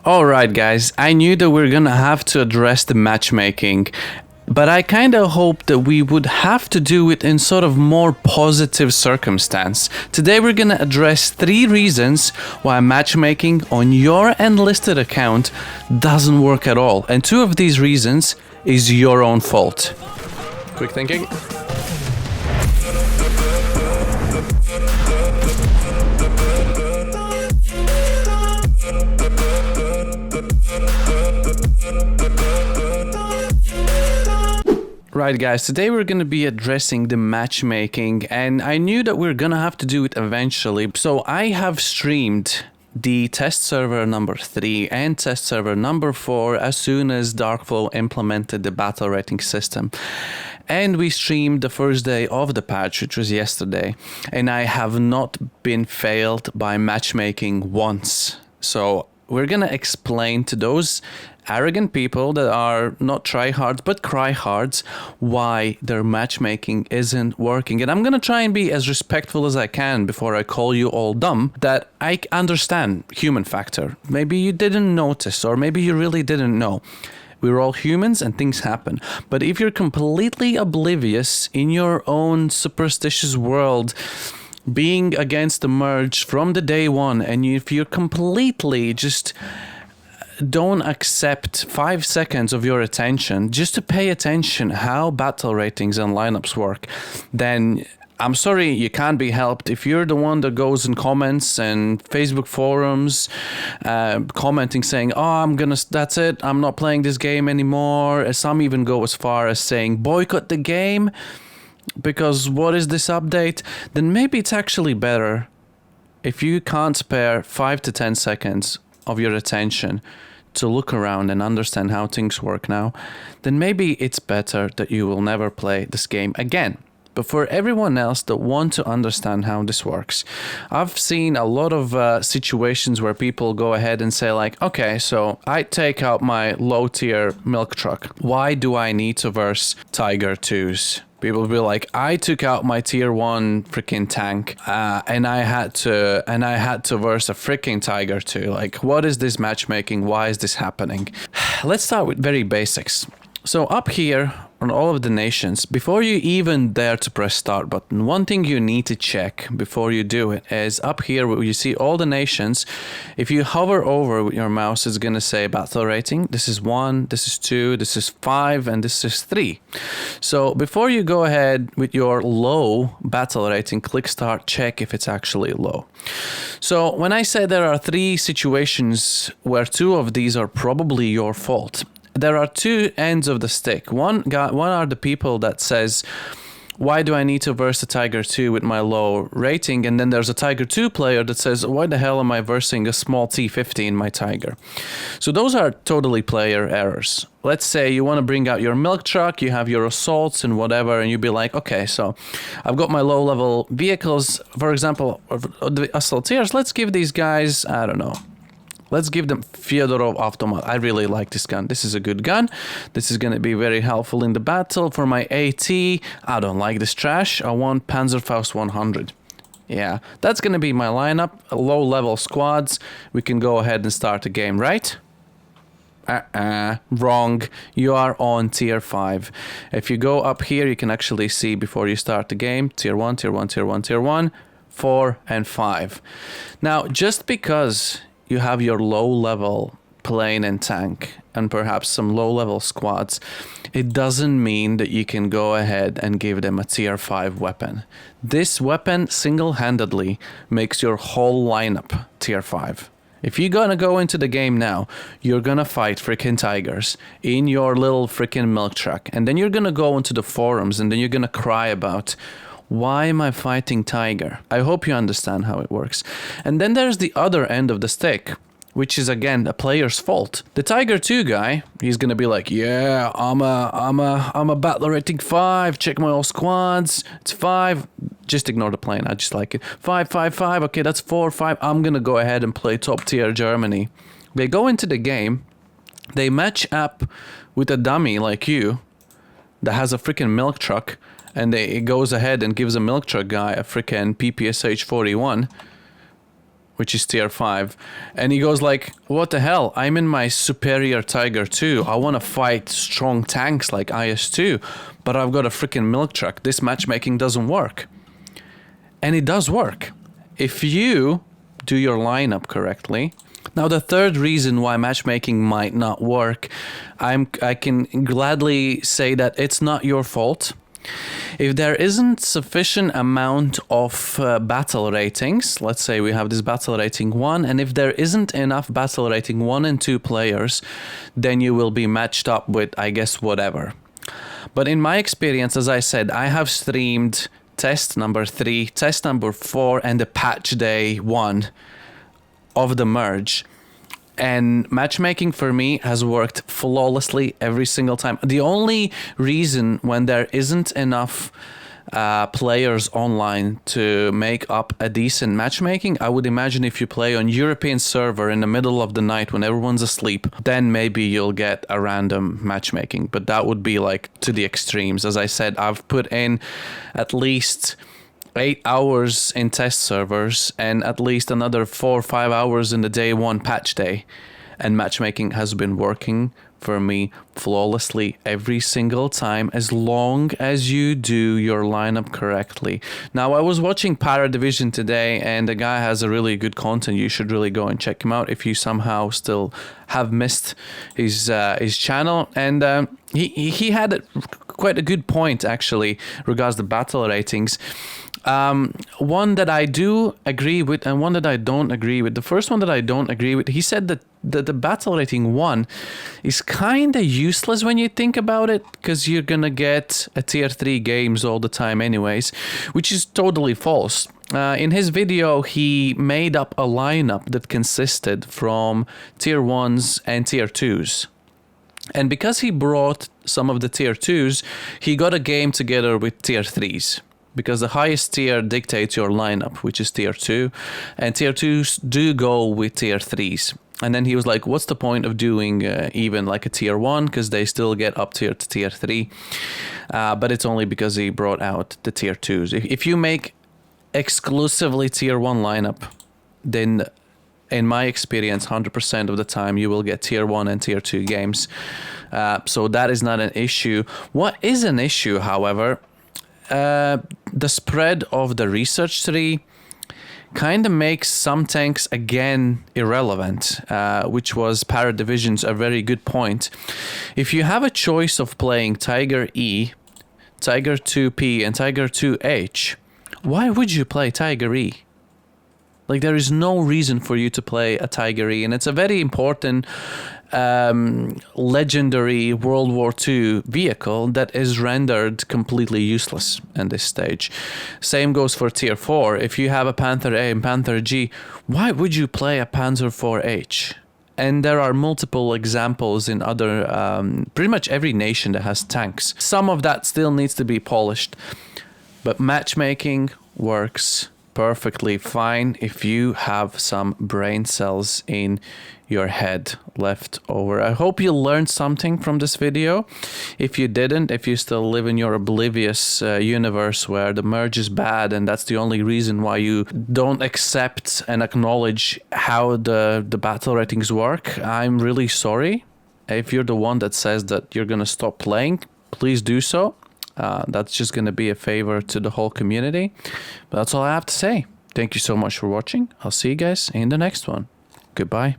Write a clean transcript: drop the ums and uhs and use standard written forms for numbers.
Alright guys, I knew that we're gonna have to address the matchmaking, but I kinda hoped that we would have to do it in sort of more positive circumstance. Today we're gonna address 3 reasons why matchmaking on your enlisted account doesn't work at all, and 2 of these reasons is your own fault. Quick thinking. Right guys, today we're going to be addressing the matchmaking, and I knew that we're going to have to do it eventually, so I have streamed the test server number 3 and test server number 4 as soon as Darkflow implemented the battle rating system. And we streamed the first day of the patch, which was yesterday, and I have not been failed by matchmaking once. So we're gonna explain to those arrogant people that are not tryhards but cryhards why their matchmaking isn't working. And I'm gonna try and be as respectful as I can before I call you all dumb, that I understand human factor. Maybe you didn't notice, or maybe you really didn't know. We're all humans and things happen. But if you're completely oblivious in your own superstitious world, being against the merge from the day one, and if you're completely just don't accept 5 seconds of your attention just to pay attention how battle ratings and lineups work, then I'm sorry, you can't be helped. If you're the one that goes in comments and Facebook forums commenting saying, oh, that's it, I'm not playing this game anymore. Some even go as far as saying boycott the game because what is this update? Then maybe it's actually better if you can't spare 5 to 10 seconds of your attention to look around and understand how things work now, then maybe it's better that you will never play this game again. But for everyone else that want to understand how this works, I've seen a lot of situations where people go ahead and say like, okay, so I take out my low tier milk truck. Why do I need to verse Tiger 2s? People will be like, I took out my tier 1 freaking tank and I had to verse a freaking Tiger 2. Like, what is this matchmaking? Why is this happening? Let's start with very basics. So up here on all of the nations, before you even dare to press start button, one thing you need to check before you do it is up here where you see all the nations. If you hover over with your mouse, it's going to say battle rating. This is 1, this is 2, this is 5, and this is 3. So before you go ahead with your low battle rating, click start, check if it's actually low. So when I say there are 3 situations where 2 of these are probably your fault, there are 2 ends of the stick. One are the people that says, why do I need to verse a Tiger 2 with my low rating? And then there's a Tiger 2 player that says, why the hell am I versing a small T50 in my Tiger? So those are totally player errors. Let's say you want to bring out your milk truck, you have your assaults and whatever, and you'd be like, okay, so I've got my low level vehicles, for example, the assaulteers, let's give these guys, I don't know, let's give them Fyodorov Automat. I really like this gun. This is a good gun. This is going to be very helpful in the battle. For my AT, I don't like this trash. I want Panzerfaust 100. Yeah, that's going to be my lineup. Low-level squads. We can go ahead and start the game, right? Wrong. You are on tier 5. If you go up here, you can actually see before you start the game, tier 1, tier 1, tier 1, tier 1, 4, and 5. Now, just because you have your low-level plane and tank and perhaps some low-level squads, it doesn't mean that you can go ahead and give them a tier 5 weapon. This weapon single-handedly makes your whole lineup tier 5. If you're gonna go into the game now, you're gonna fight freaking tigers in your little freaking milk truck, and then you're gonna go into the forums and then you're gonna cry about, why am I fighting Tiger? I hope you understand how it works. And then there's the other end of the stick, which is again a player's fault. The Tiger 2 guy, he's gonna be like, yeah, I'm a battle rating 5. Check my all squads. It's 5. Just ignore the plane. I just like it. 5, 5, 5. Okay, that's 4, 5. I'm gonna go ahead and play top tier Germany. They go into the game. They match up with a dummy like you that has a freaking milk truck. And it goes ahead and gives a milk truck guy a freaking PPSH 41. which is tier 5. And he goes like, what the hell? I'm in my superior Tiger 2. I want to fight strong tanks like IS-2, but I've got a freaking milk truck. This matchmaking doesn't work. And it does work if you do your lineup correctly. Now, the third reason why matchmaking might not work, I can gladly say that it's not your fault. If there isn't sufficient amount of battle ratings, let's say we have this battle rating 1, and if there isn't enough battle rating 1 and 2 players, then you will be matched up with, I guess, whatever. But in my experience, as I said, I have streamed test number 3, test number 4, and the patch day 1 of the merge. And matchmaking for me has worked flawlessly every single time. The only reason when there isn't enough players online to make up a decent matchmaking, I would imagine if you play on European server in the middle of the night when everyone's asleep, then maybe you'll get a random matchmaking. But that would be like to the extremes. As I said, I've put in at least 8 hours in test servers and at least another 4 or 5 hours in the day 1 patch day, and matchmaking has been working for me flawlessly every single time, as long as you do your lineup correctly. Now, I was watching Para Division today, and the guy has a really good content. You should really go and check him out if you somehow still have missed his channel. And he had quite a good point actually regards the battle ratings. One that I do agree with and one that I don't agree with. The first one that I don't agree with, he said that the battle rating 1 is kind of useless when you think about it, because you're gonna get a tier 3 games all the time anyways, which is totally false. In his video, he made up a lineup that consisted from tier 1s and tier 2s. And because he brought some of the tier 2s, he got a game together with tier 3s. Because the highest tier dictates your lineup, which is tier 2, and tier 2s do go with tier 3s. And then he was like, what's the point of doing even like a tier 1, because they still get up tier to tier 3. But it's only because he brought out the tier 2s. If you make exclusively tier 1 lineup, then in my experience, 100% of the time you will get tier 1 and tier 2 games. So that is not an issue. What is an issue, however, the spread of the research tree kind of makes some tanks again irrelevant, which was Para Division's a very good point. If you have a choice of playing Tiger E, Tiger 2P, and Tiger 2H, why would you play Tiger E? Like, there is no reason for you to play a Tiger E, and it's a very important legendary World War II vehicle that is rendered completely useless in this stage. Same goes for tier 4. If you have a Panther A and Panther G, why would you play a Panzer 4H? And there are multiple examples in other, pretty much every nation that has tanks. Some of that still needs to be polished, but matchmaking works perfectly fine if you have some brain cells in your head left over. I hope you learned something from this video. If you didn't, if you still live in your oblivious universe where the merge is bad and that's the only reason why you don't accept and acknowledge how the battle ratings work, I'm really sorry. If you're the one that says that you're gonna stop playing, please do so. That's just going to be a favor to the whole community. But that's all I have to say. Thank you so much for watching. I'll see you guys in the next one. Goodbye.